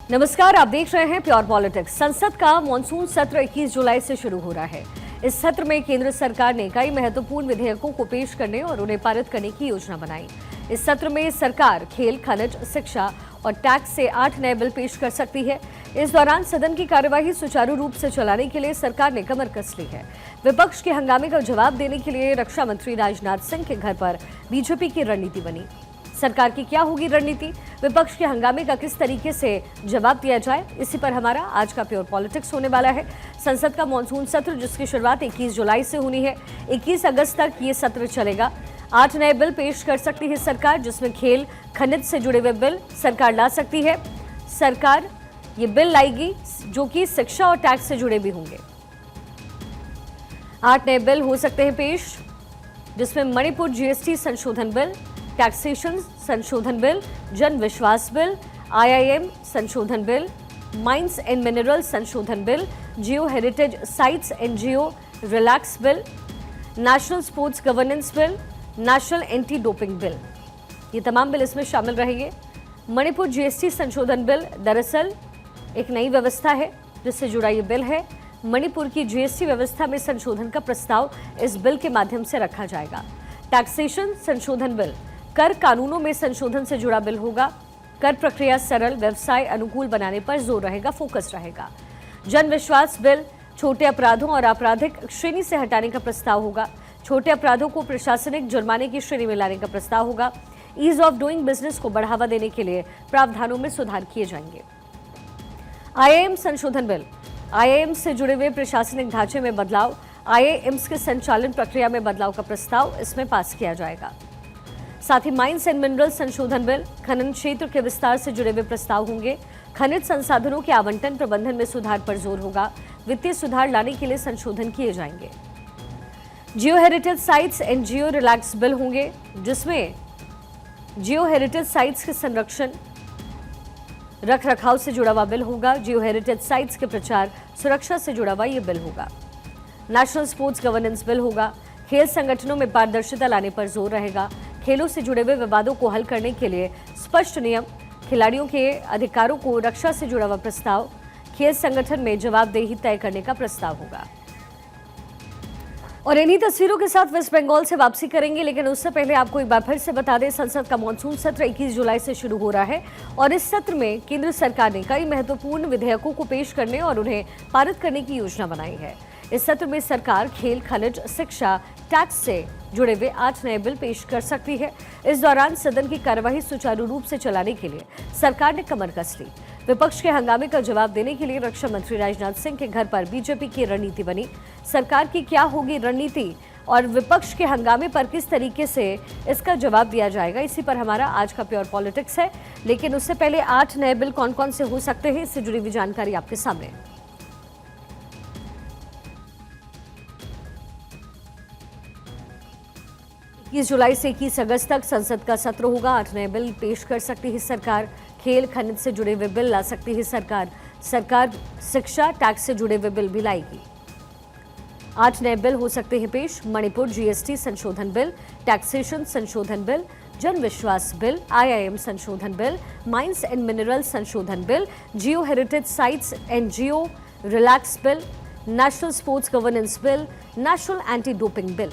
नमस्कार, आप देख रहे हैं प्योर पॉलिटिक्स। संसद का मॉनसून सत्र 21 जुलाई से शुरू हो रहा है। इस सत्र में केंद्र सरकार ने कई महत्वपूर्ण विधेयकों को पेश करने और उन्हें पारित करने की योजना बनाई। इस सत्र में सरकार खेल, खनिज, शिक्षा और टैक्स से 8 नए बिल पेश कर सकती है। इस दौरान सदन की कार्यवाही सुचारू रूप से चलाने के लिए सरकार ने कमर कस ली है। विपक्ष के हंगामे का जवाब देने के लिए रक्षा मंत्री राजनाथ सिंह के घर पर बीजेपी की रणनीति बनी। सरकार की क्या होगी रणनीति, विपक्ष के हंगामे का किस तरीके से जवाब दिया जाए, इसी पर हमारा आज का प्योर पॉलिटिक्स होने वाला है। संसद का मॉनसून सत्र जिसकी शुरुआत 21 जुलाई से होनी है, 21 अगस्त तक ये सत्र चलेगा। 8 नए बिल पेश कर सकती है सरकार, जिसमें खेल, खनिज से जुड़े हुए बिल सरकार ला सकती है। सरकार ये बिल लाएगी जो कि शिक्षा और टैक्स से जुड़े भी होंगे। 8 नए बिल हो सकते हैं पेश, जिसमें मणिपुर जीएसटी संशोधन बिल, टैक्सेशन संशोधन बिल, जन विश्वास बिल, आईआईएम संशोधन बिल, माइंस एंड मिनरल संशोधन bill, Jio heritage sites and Jio relax bill, national sports governance bill, national anti doping bill, ये तमाम बिल इसमें शामिल रहेंगे। मणिपुर जीएसटी संशोधन बिल दरअसल एक नई व्यवस्था है जिससे जुड़ा ये बिल है। मणिपुर की जीएसटी व्यवस्था में संशोधन का प्रस्ताव इस बिल के माध्यम से रखा जाएगा। टैक्सेशन संशोधन बिल कर कानूनों में संशोधन से जुड़ा बिल होगा। कर प्रक्रिया सरल, व्यवसाय अनुकूल बनाने पर जोर रहेगा, फोकस रहेगा। जन विश्वास बिल छोटे अपराधों और आपराधिक श्रेणी से हटाने का प्रस्ताव होगा। छोटे अपराधों को प्रशासनिक जुर्माने की श्रेणी में लाने का प्रस्ताव होगा। ईज ऑफ डूइंग बिजनेस को बढ़ावा देने के लिए प्रावधानों में सुधार किए जाएंगे। आईआईएम संशोधन बिल, आईआईएम से जुड़े हुए प्रशासनिक ढांचे में बदलाव, आईआईएम्स के संचालन प्रक्रिया में बदलाव का प्रस्ताव इसमें पास किया जाएगा। साथ ही माइंस एंड मिनरल संशोधन बिल, खनन क्षेत्र के विस्तार से जुड़े हुए प्रस्ताव होंगे। खनिज संसाधनों के आवंटन प्रबंधन में सुधार पर जोर होगा। वित्तीय सुधार लाने के लिए संशोधन किए जाएंगे। जियो heritage sites and Jio relax bill होंगे, जिसमें जियो हेरिटेज साइट्स के संरक्षण रख रखाव से जुड़ा हुआ बिल होगा। जियो हेरिटेज साइट्स के प्रचार सुरक्षा से जुड़ा हुआ ये बिल होगा। नेशनल स्पोर्ट्स गवर्नेंस बिल होगा। खेल संगठनों में पारदर्शिता लाने पर जोर रहेगा। खेलों से जुड़े हुए विवादों को हल करने के लिए स्पष्ट नियम, खिलाड़ियों के अधिकारों को रक्षा से जुड़ा हुआ प्रस्ताव, खेल संगठन में जवाबदेही तय करने का प्रस्ताव होगा। और इन्हीं तस्वीरों के साथ वेस्ट बंगाल से वापसी करेंगे, लेकिन उससे पहले आपको एक बार फिर से बता दें, संसद का मॉनसून सत्र 21 जुलाई से शुरू हो रहा है और इस सत्र में केंद्र सरकार ने कई महत्वपूर्ण विधेयकों को पेश करने और उन्हें पारित करने की योजना बनाई है। इस सत्र में सरकार खेल, खनिज, शिक्षा, टैक्स से जुड़े हुए 8 नए बिल पेश कर सकती है। इस दौरान सदन की कार्यवाही सुचारू रूप से चलाने के लिए सरकार ने कमर कस ली। विपक्ष के हंगामे का जवाब देने के लिए रक्षा मंत्री राजनाथ सिंह के घर पर बीजेपी की रणनीति बनी। सरकार की क्या होगी रणनीति और विपक्ष के हंगामे पर किस तरीके से इसका जवाब दिया जाएगा, इसी पर हमारा आज का प्योर पॉलिटिक्स है। लेकिन उससे पहले 8 नए बिल कौन कौन से हो सकते हैं, इससे जुड़ी हुई जानकारी आपके सामने। 21 जुलाई से 21 अगस्त तक संसद का सत्र होगा। 8 नए बिल पेश कर सकती है सरकार। खेल, खनिज से जुड़े हुए बिल ला सकती है सरकार। सरकार शिक्षा, टैक्स से जुड़े हुए बिल भी लाएगी। 8 नए बिल हो सकते हैं पेश। मणिपुर जीएसटी संशोधन बिल, टैक्सेशन संशोधन बिल, जन विश्वास बिल, आईआईएम संशोधन बिल, माइंस एंड मिनरल संशोधन bill, Jio heritage sites and Jio relax bill, national sports governance bill, national anti doping bill,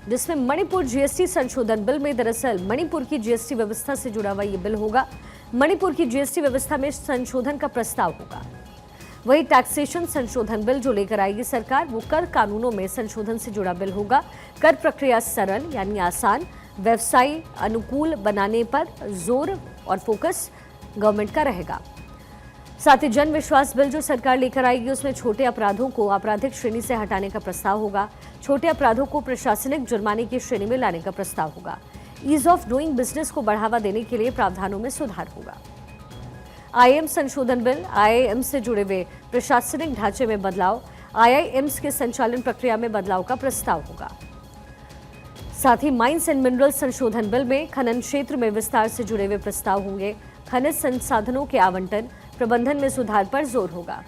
जिसमें मणिपुर जीएसटी संशोधन बिल में दरअसल मणिपुर की जीएसटी व्यवस्था से जुड़ा हुआ ये बिल होगा। मणिपुर की जीएसटी व्यवस्था में संशोधन का प्रस्ताव होगा। वही टैक्सेशन संशोधन बिल जो लेकर आएगी सरकार, वो कर कानूनों में संशोधन से जुड़ा बिल होगा। कर प्रक्रिया सरल यानी आसान, व्यवसाय अनुकूल बनाने पर जोर और फोकस गवर्नमेंट का रहेगा। साथ ही जन विश्वास बिल जो सरकार लेकर आएगी, उसमें छोटे अपराधों को आपराधिक श्रेणी से हटाने का प्रस्ताव होगा। छोटे अपराधों को प्रशासनिक जुर्माने की श्रेणी में लाने का प्रस्ताव होगा। ईज ऑफ डूइंग बिजनेस को बढ़ावा देने के लिए प्रावधानों में सुधार होगा। आईआईएम संशोधन बिल, आईआईएम से जुड़े हुए प्रशासनिक ढांचे में बदलाव, आईआईएम्स के संचालन प्रक्रिया में बदलाव का प्रस्ताव होगा। साथ ही माइंस एंड मिनरल संशोधन बिल में खनन क्षेत्र में विस्तार से जुड़े हुए प्रस्ताव होंगे। खनिज संसाधनों के आवंटन प्रबंधन में सुधार पर जोर होगा।